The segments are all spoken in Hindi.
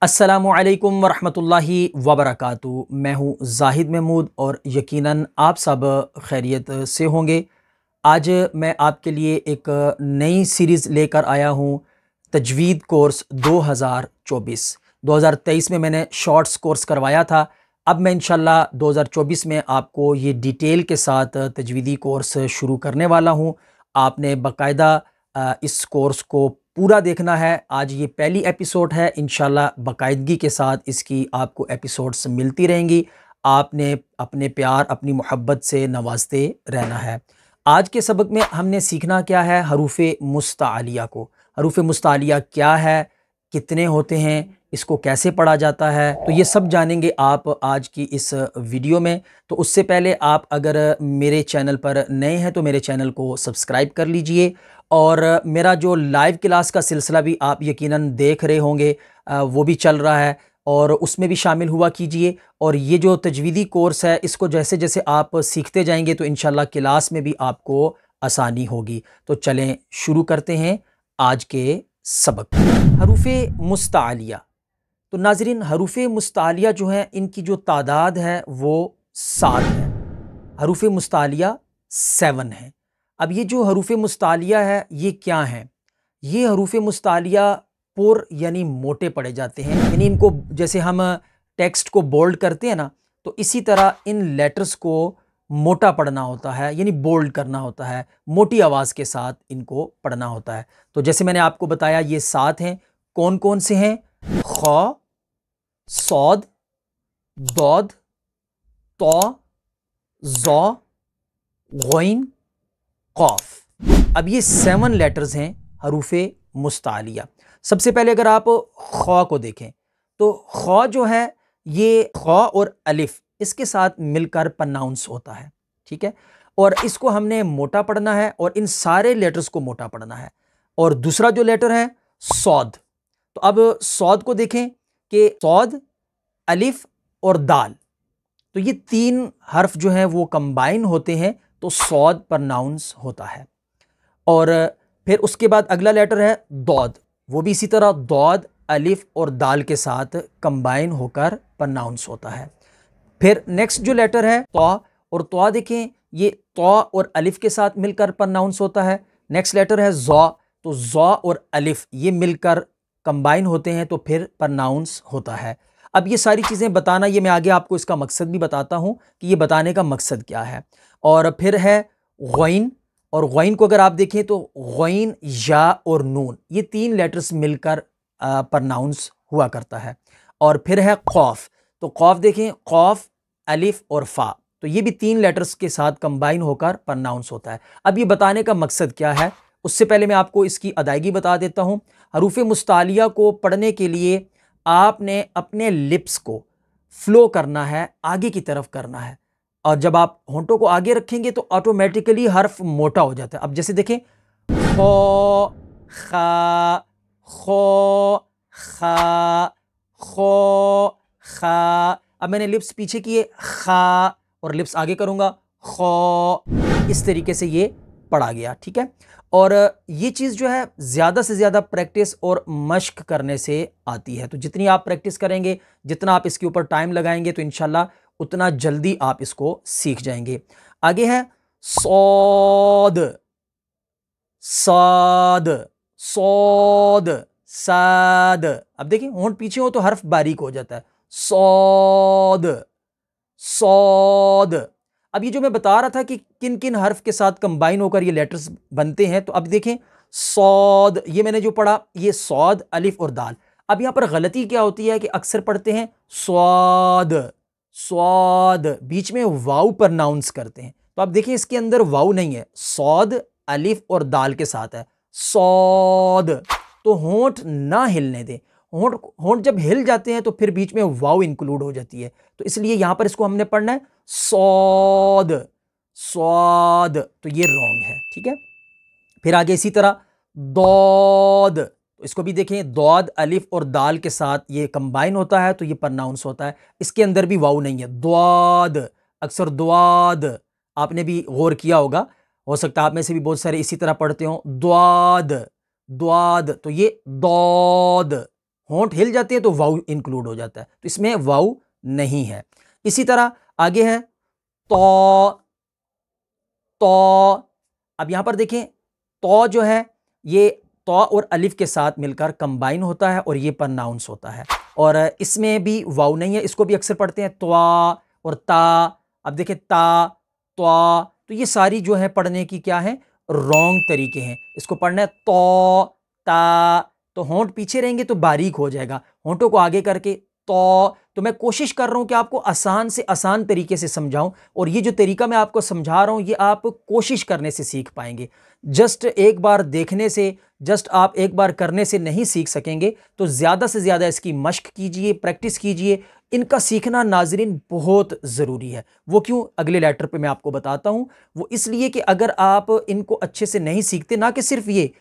अस्सलामुअलैकुम वरहमतुल्लाहि वबरकातुहू। मैं हूँ जाहिद महमूद और यकीनन आप सब खैरियत से होंगे। आज मैं आपके लिए एक नई सीरीज़ लेकर आया हूँ, तजवीद कोर्स 2024। 2023 में मैंने शॉर्ट्स कोर्स करवाया था। अब मैं इंशाल्लाह 2024 में आपको ये डिटेल के साथ तजवीदी कोर्स शुरू करने वाला हूँ। आपने बाकायदा इस कोर्स को पूरा देखना है। आज ये पहली एपिसोड है, इंशाल्लाह बाकायदगी के साथ इसकी आपको एपिसोड्स मिलती रहेंगी। आपने अपने प्यार, अपनी मोहब्बत से नवाजते रहना है। आज के सबक में हमने सीखना क्या है, हरूफ़े मुस्तालिया को। हरूफ़े मुस्तालिया क्या है, कितने होते हैं, इसको कैसे पढ़ा जाता है, तो ये सब जानेंगे आप आज की इस वीडियो में। तो उससे पहले आप अगर मेरे चैनल पर नए हैं तो मेरे चैनल को सब्सक्राइब कर लीजिए। और मेरा जो लाइव क्लास का सिलसिला भी आप यकीनन देख रहे होंगे, वो भी चल रहा है और उसमें भी शामिल हुआ कीजिए। और ये जो तजवीदी कोर्स है, इसको जैसे जैसे आप सीखते जाएंगे तो इंशाल्लाह क्लास में भी आपको आसानी होगी। तो चलें शुरू करते हैं आज के सबक। हरूफ़े मुस्तालिया। तो नाज़रीन, हरूफ़े मुस्तालिया जो हैं, इनकी जो तादाद है वो 7 है। हरूफ़े मुस्तालिया 7 है। अब ये जो हरूफ़े मुस्तालिया है, ये क्या हैं? ये हरूफ़े मुस्तालिया पुर यानी मोटे पढ़े जाते हैं। यानी इनको जैसे हम टेक्स्ट को बोल्ड करते हैं ना, तो इसी तरह इन लेटर्स को मोटा पढ़ना होता है, यानी बोल्ड करना होता है, मोटी आवाज़ के साथ इनको पढ़ना होता है। तो जैसे मैंने आपको बताया, ये 7 हैं। कौन कौन से हैं? ख, सौद, दौद, तौ, ज़ौ, गौइन, कौफ। अब ये 7 लेटर्स हैं हरूफ़े मुस्तालिया। सबसे पहले अगर आप ख को देखें तो ख जो है, ये ख और अलिफ इसके साथ मिलकर प्रोनाउंस होता है, ठीक है। और इसको हमने मोटा पढ़ना है और इन सारे लेटर्स को मोटा पढ़ना है। और दूसरा जो लेटर है सौद, तो अब सौद को देखें कि सौद, अलिफ और दाल, तो ये 3 हर्फ जो हैं वो कंबाइन होते हैं, तो सौद प्रोनाउंस होता है। और फिर उसके बाद अगला लेटर है दौद, वो भी इसी तरह दौद, अलिफ और दाल के साथ कंबाइन होकर प्रोनाउंस होता है। फिर नेक्स्ट जो लेटर है तौ, और तौ देखें, ये तौ और अलिफ के साथ मिलकर प्रोनाउंस होता है। नेक्स्ट लेटर है ज़ौ, तो ज़ौ और अलिफ ये मिलकर कंबाइन होते हैं, तो फिर प्रोनाउंस होता है। अब ये सारी चीज़ें बताना, ये मैं आगे आपको इसका मकसद भी बताता हूँ कि ये बताने का मकसद क्या है। और फिर है गौइन, और गौइन को अगर आप देखें तो गौइन, या और नून, ये 3 लेटर्स मिलकर प्रोनाउंस हुआ करता है। और फिर है खौफ, तो खौफ देखें, खौफ, अलिफ और फ़ा, तो ये भी 3 लेटर्स के साथ कंबाइन होकर प्रोनाउंस होता है। अब ये बताने का मकसद क्या है, उससे पहले मैं आपको इसकी अदायगी बता देता हूँ। हरूफ़े मुस्तालिया को पढ़ने के लिए आपने अपने लिप्स को फ्लो करना है, आगे की तरफ करना है। और जब आप होंठों को आगे रखेंगे तो ऑटोमेटिकली हर्फ मोटा हो जाता है। अब जैसे देखें, खो, खा, खो, खा, खो, खा। अब मैंने लिप्स पीछे किए, खा, और लिप्स आगे करूंगा, खो। इस तरीके से ये पढ़ा गया, ठीक है। और ये चीज़ जो है ज़्यादा से ज़्यादा प्रैक्टिस और मश्क करने से आती है। तो जितनी आप प्रैक्टिस करेंगे, जितना आप इसके ऊपर टाइम लगाएंगे, तो इंशाल्लाह उतना जल्दी आप इसको सीख जाएंगे। आगे है सौद, साद, सौद, साद। अब देखिए, होंठ पीछे हो तो हर्फ बारीक हो जाता है। सौद, सौद। अब ये जो मैं बता रहा था कि किन किन हर्फ के साथ कंबाइन होकर ये लेटर्स बनते हैं, तो अब देखें, सौद, ये मैंने जो पढ़ा, ये सौद, अलिफ और दाल। अब यहां पर गलती क्या होती है कि अक्सर पढ़ते हैं स्वाद, स्वाद, बीच में वाव प्रोनाउंस करते हैं। तो आप देखिए, इसके अंदर वाव नहीं है, सौद, अलिफ और दाल के साथ है, सौद। तो होंठ ना हिलने दें। होंठ होंठ जब हिल जाते हैं तो फिर बीच में वाव इंक्लूड हो जाती है, तो इसलिए यहां पर इसको हमने पढ़ना है सौद, स्वाद, तो ये रॉन्ग है, ठीक है। फिर आगे इसी तरह दौद, तो इसको भी देखें, दौद, अलिफ और दाल के साथ ये कंबाइन होता है, तो ये प्रोनाउंस होता है। इसके अंदर भी वाव नहीं है, द्वाद, अक्सर द्वाद आपने भी गौर किया होगा, हो सकता है आप में से भी बहुत सारे इसी तरह पढ़ते हो, द्वाद, द्वाद, तो ये दौद, होंठ हिल जाते हैं तो वाउ इंक्लूड हो जाता है, तो इसमें वाउ नहीं है। इसी तरह आगे है तो, तो। अब यहां पर देखें तो जो है ये तो और अलिफ के साथ मिलकर कंबाइन होता है और ये प्रोनाउंस होता है, और इसमें भी वाउ नहीं है, इसको भी अक्सर पढ़ते हैं त्वा और ता। अब देखें ता, त्वा, तो ये सारी जो है पढ़ने की क्या है, रॉन्ग तरीके हैं। इसको पढ़ना है तो, ता, तो होंठ पीछे रहेंगे तो बारीक हो जाएगा, होंठों को आगे करके तो मैं कोशिश कर रहा हूं कि आपको आसान से आसान तरीके से समझाऊं, और ये जो तरीका मैं आपको समझा रहा हूं ये आप कोशिश करने से सीख पाएंगे। जस्ट एक बार देखने से, जस्ट आप एक बार करने से नहीं सीख सकेंगे, तो ज़्यादा से ज़्यादा इसकी मश्क कीजिए, प्रैक्टिस कीजिए। इनका सीखना नाजरीन बहुत ज़रूरी है। वो क्यों, अगले लेटर पे मैं आपको बताता हूँ। वो इसलिए कि अगर आप इनको अच्छे से नहीं सीखते, ना कि सिर्फ ये,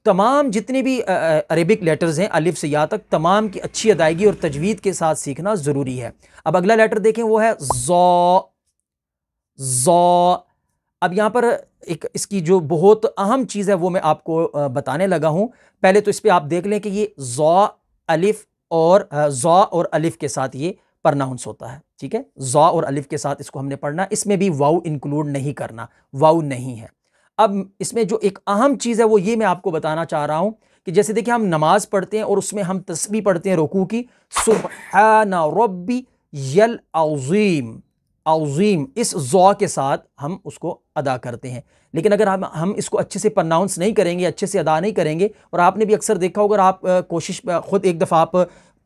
तमाम जितने भी अरेबिक लेटर्स हैं अलिफ से या तक, तमाम की अच्छी अदायगी और तजवीद के साथ सीखना ज़रूरी है। अब अगला लेटर देखें, वो है ज़ौ, ज़ौ। अब यहाँ पर एक इसकी जो बहुत अहम चीज़ है वो मैं आपको बताने लगा हूँ। पहले तो इस पर आप देख लें कि ये ज़ौ अलिफ और ज़ौ और अलिफ के साथ ये प्रोनाउंस होता है, ठीक है। ज़ौ और अलिफ के साथ इसको हमने पढ़ना, इसमें भी वाउ इंक्लूड नहीं करना, वाउ नहीं है। अब इसमें जो एक अहम चीज़ है वो ये मैं आपको बताना चाह रहा हूँ कि जैसे देखिए हम नमाज पढ़ते हैं और उसमें हम तस्बीह पढ़ते हैं रुकू की, सुब्हाना रब्बी यल अज़ीम, अज़ीम, इस ज़ौ के साथ हम उसको अदा करते हैं। लेकिन अगर हम इसको अच्छे से प्रोनाउंस नहीं करेंगे, अच्छे से अदा नहीं करेंगे, और आपने भी अक्सर देखा होगा, आप कोशिश खुद एक दफ़ा आप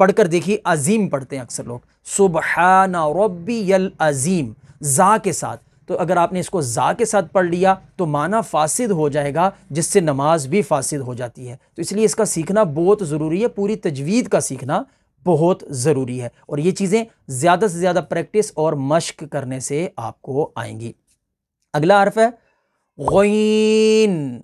पढ़कर देखिए, अज़ीम पढ़ते हैं अक्सर लोग, सुब्हाना रब्बी यल अज़ीम, ज़ा के साथ। तो अगर आपने इसको ज़ा के साथ पढ़ लिया तो माना फासिद हो जाएगा, जिससे नमाज भी फासिद हो जाती है। तो इसलिए इसका सीखना बहुत ज़रूरी है, पूरी तजवीद का सीखना बहुत ज़रूरी है, और ये चीज़ें ज़्यादा से ज़्यादा प्रैक्टिस और मश्क करने से आपको आएंगी। अगला हर्फ है गईन,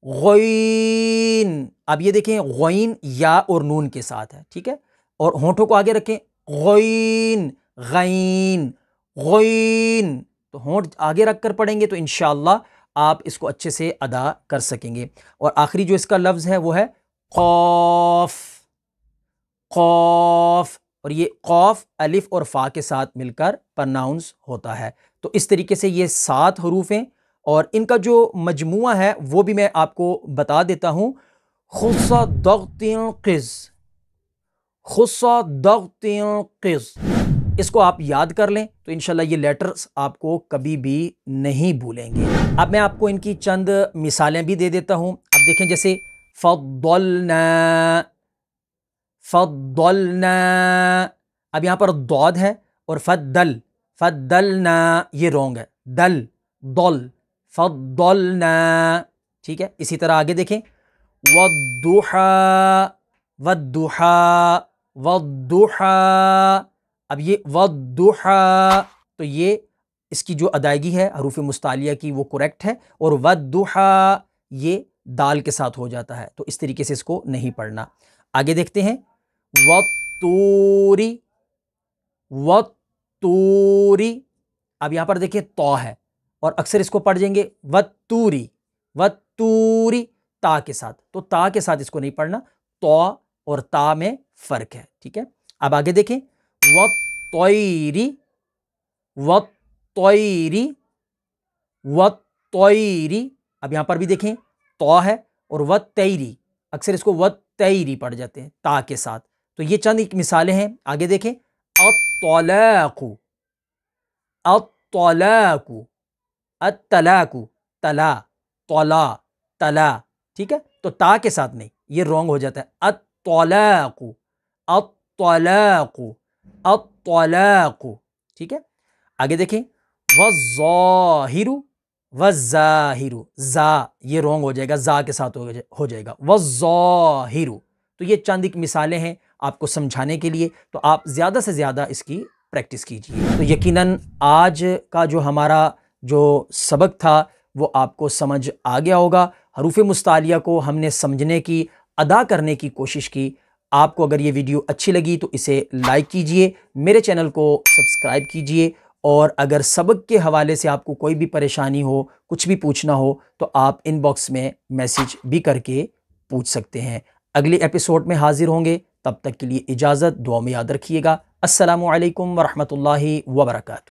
गईन। अब ये देखें गईन या और नून के साथ है, ठीक है, और होंठों को आगे रखें, गईन, गईन, गईन, तो होंठ आगे रखकर पढ़ेंगे तो इंशाअल्लाह आप इसको अच्छे से अदा कर सकेंगे। और आखिरी जो इसका लफ्ज़ है वो है खौफ, खौफ, और ये खौफ अलिफ और फ़ा के साथ मिलकर प्रोनाउंस होता है। तो इस तरीके से ये 7 हरूफ हैं, और इनका जो मजमुआ है वो भी मैं आपको बता देता हूँ। खुस्सा दग़्तिन क़िज़, खुस्सा दग़्तिन क़िज़, इसको आप याद कर लें तो इंशाल्लाह ये लेटर्स आपको कभी भी नहीं भूलेंगे। अब मैं आपको इनकी चंद मिसालें भी दे देता हूँ। अब देखें जैसे फ़द्दलना, फ़द्दलना। अब यहाँ पर दौद है और फद्दल, फद्दलना ये रोंग है, दल, दल, फद्दलना, ठीक है। इसी तरह आगे देखें, वद्दुहा, वद्दुहा, वद्दुहा। अब ये वद्दुहा, तो ये इसकी जो अदायगी है हरूफ मुस्तालिया की वो करेक्ट है, और वद्दुहा ये दाल के साथ हो जाता है, तो इस तरीके से इसको नहीं पढ़ना। आगे देखते हैं, वत्तूरी, वत्तूरी। अब यहां पर देखिए तौ है और अक्सर इसको पढ़ जाएंगे वत्तूरी, वत्तूरी, ता के साथ, तो ता के साथ इसको नहीं पढ़ना, तौ और ता में फर्क है, ठीक है। अब आगे देखें, वत्तौरी, वत्तौरी, वत्तौरी। अब यहां पर भी देखें तौ है और वत्तैरी, अक्सर इसको वत्तैरी पढ़ जाते हैं ता के साथ। तो ये चंद एक मिसालें हैं। आगे देखें, अत्तलाकु, अत्तलाकु, अत्तलाकु, तला, तला, तला, ठीक है। तो ता के साथ नहीं, ये रॉन्ग हो जाता है, अत्तलाकु, अत्तलाकु, अत्तलाकु, ठीक है। आगे देखें, वज़्ज़ाहिरु, वज़्ज़ाहिरु, जा ये रॉन्ग हो जाएगा, जा के साथ हो जाएगा, वज़्ज़ाहिरु। तो ये चंद एक मिसालें हैं आपको समझाने के लिए, तो आप ज़्यादा से ज़्यादा इसकी प्रैक्टिस कीजिए। तो यकीनन आज का जो हमारा जो सबक था वो आपको समझ आ गया होगा। हरूफ मुस्तालिया को हमने समझने की, अदा करने की कोशिश की। आपको अगर ये वीडियो अच्छी लगी तो इसे लाइक कीजिए, मेरे चैनल को सब्सक्राइब कीजिए, और अगर सबक के हवाले से आपको कोई भी परेशानी हो, कुछ भी पूछना हो, तो आप इनबॉक्स में मैसेज भी करके पूछ सकते हैं। अगले एपिसोड में हाजिर होंगे, तब तक के लिए इजाज़त, दुआ में याद रखिएगा। अस्सलामु अलैकुम वरहमतुल्लाहि वबरकातुहू।